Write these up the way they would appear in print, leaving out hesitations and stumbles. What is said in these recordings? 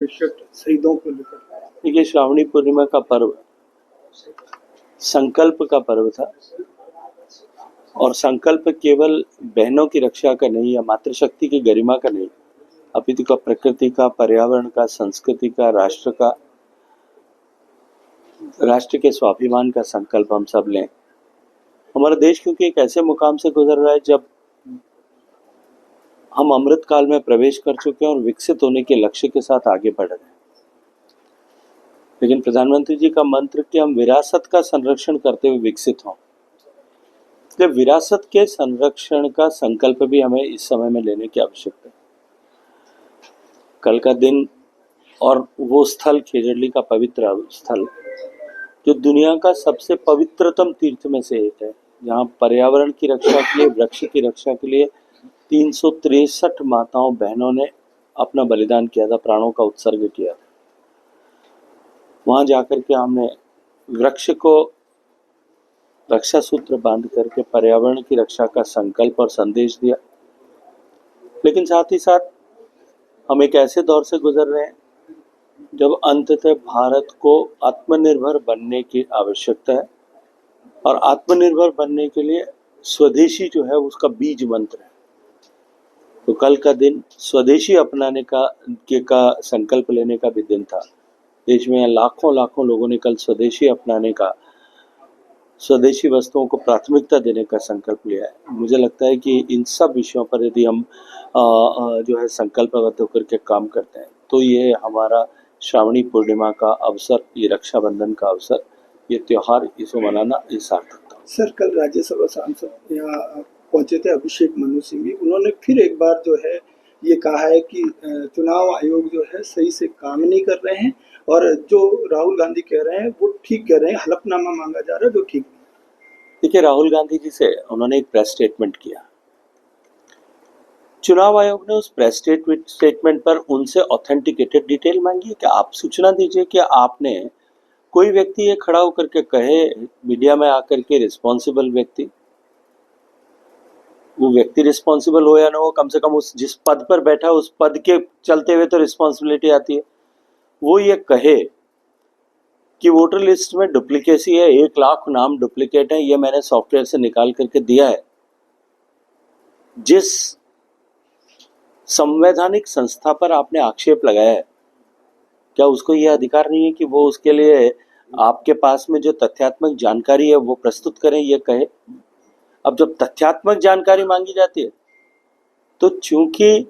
शहीदों को लेकर। देखिए, श्रावणी पूर्णिमा का पर्व संकल्प का पर्व था और संकल्प केवल बहनों की रक्षा का नहीं या मातृशक्ति की गरिमा का नहीं, अपितु का प्रकृति का, पर्यावरण का, संस्कृति का, राष्ट्र के स्वाभिमान का संकल्प हम सब लें। हमारा देश क्योंकि एक ऐसे मुकाम से गुजर रहा है जब हम अमृत काल में प्रवेश कर चुके हैं और विकसित होने के लक्ष्य के साथ आगे बढ़ रहे हैं। लेकिन प्रधानमंत्री जी का मंत्र कि हम विरासत का संरक्षण करते हुए विकसित हों, इसलिए विरासत के संरक्षण का संकल्प भी हमें इस समय में लेने की आवश्यकता है। कल का दिन और वो स्थल खेजड़ली का पवित्र स्थल जो दुनिया का सबसे पवित्रतम तीर्थ में से एक है, जहाँ पर्यावरण की रक्षा के लिए, वृक्ष की रक्षा के लिए 363 माताओं बहनों ने अपना बलिदान किया था, प्राणों का उत्सर्ग किया था। वहां जाकर के हमने वृक्ष को रक्षा सूत्र बांध करके पर्यावरण की रक्षा का संकल्प और संदेश दिया। लेकिन साथ ही साथ हम एक ऐसे दौर से गुजर रहे हैं जब अंततः भारत को आत्मनिर्भर बनने की आवश्यकता है और आत्मनिर्भर बनने के लिए स्वदेशी जो है उसका बीज मंत्र है। तो कल का दिन स्वदेशी अपनाने का संकल्प लेने का भी दिन था। देश में लाखों लोगों ने कल स्वदेशी अपनाने का, स्वदेशी वस्तुओं को प्राथमिकता देने का संकल्प लिया है। मुझे लगता है कि इन सब विषयों पर यदि हम जो है संकल्पबद्ध होकर के काम करते हैं तो ये हमारा श्रावणी पूर्णिमा का अवसर, ये रक्षाबंधन का अवसर, ये त्योहार, इसको मनाना ये सार्थक था। सर, कल राज्यसभा सांसद यहाँ पहुंचे थे अभिषेक मनु सिंह भी, उन्होंने फिर एक बार जो है ये कहा है कि चुनाव आयोग जो है सही से काम नहीं कर रहे हैं और जो राहुल गांधी कह रहे हैं वो ठीक कह रहे हैं, हलफनामा मांगा जा रहा है जो ठीक। देखिए, राहुल गांधी जी से उन्होंने एक प्रेस स्टेटमेंट किया। चुनाव आयोग ने उस प्रेस स्टेटमेंट पर उनसे ऑथेंटिकेटेड डिटेल मांगी है कि आप सूचना दीजिए कि आपने, कोई व्यक्ति ये खड़ा होकर के कहे मीडिया में आकर के रिस्पॉन्सिबल व्यक्ति, वो व्यक्ति रिस्पॉन्सिबल हो या ना हो, कम से कम उस जिस पद पर बैठा उस पद के चलते हुए तो रिस्पॉन्सिबिलिटी आती है। वो ये कहे कि वोटर लिस्ट में डुप्लीकेसी है, 1 लाख नाम डुप्लीकेट है, ये मैंने सॉफ्टवेयर से निकाल करके दिया है। जिस संवैधानिक संस्था पर आपने आक्षेप लगाया है, क्या उसको यह अधिकार नहीं है कि वो उसके लिए आपके पास में जो तथ्यात्मक जानकारी है वो प्रस्तुत करें, ये कहे? अब जब तथ्यात्मक जानकारी मांगी जाती है तो चूंकि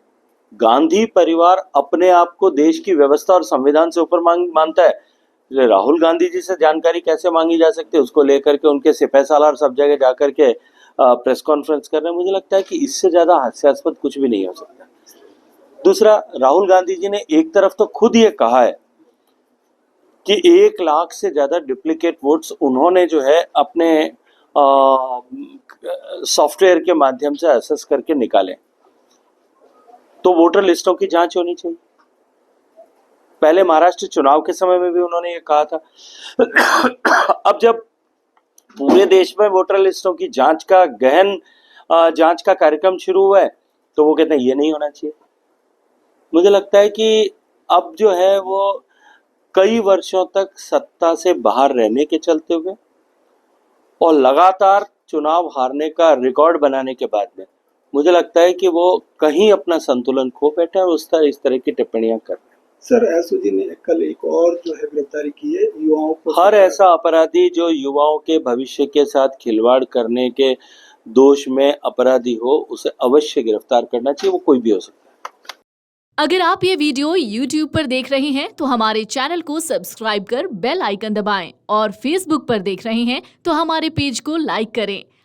गांधी परिवार अपने आप को देश की व्यवस्था और संविधान से ऊपर मानता है, राहुल गांधी जी से जानकारी कैसे मांगी जा सकती है? उसको लेकर के उनके सिपह सालार सब जगह जाकर के प्रेस कॉन्फ्रेंस कर रहे हैं। मुझे लगता है कि इससे ज्यादा हास्यास्पद कुछ भी नहीं हो सकता। दूसरा, राहुल गांधी जी ने एक तरफ तो खुद ये कहा है कि 1 लाख से ज्यादा डुप्लीकेट वोट्स उन्होंने जो है अपने सॉफ्टवेयर के माध्यम से असेस करके निकाले, तो वोटर लिस्टों की जांच होनी चाहिए। पहले महाराष्ट्र चुनाव के समय में भी उन्होंने ये कहा था। अब जब पूरे देश में वोटर लिस्टों की जांच का गहन जांच का कार्यक्रम शुरू हुआ है तो वो कहते हैं ये नहीं होना चाहिए। मुझे लगता है कि अब जो है वो कई वर्षों तक सत्ता से बाहर रहने के चलते हुए और लगातार चुनाव हारने का रिकॉर्ड बनाने के बाद में मुझे लगता है कि वो कहीं अपना संतुलन खो बैठे और इस तरह की टिप्पणियां कर रहे हैं। सर, एसओजी ने कल एक और जो है गिरफ्तारी की है युवाओं को। हर ऐसा अपराधी जो युवाओं के भविष्य के साथ खिलवाड़ करने के दोष में अपराधी हो, उसे अवश्य गिरफ्तार करना चाहिए, वो कोई भी हो सकता है। अगर आप ये वीडियो YouTube पर देख रहे हैं तो हमारे चैनल को सब्सक्राइब कर बेल आइकन दबाएं और Facebook पर देख रहे हैं तो हमारे पेज को लाइक करें।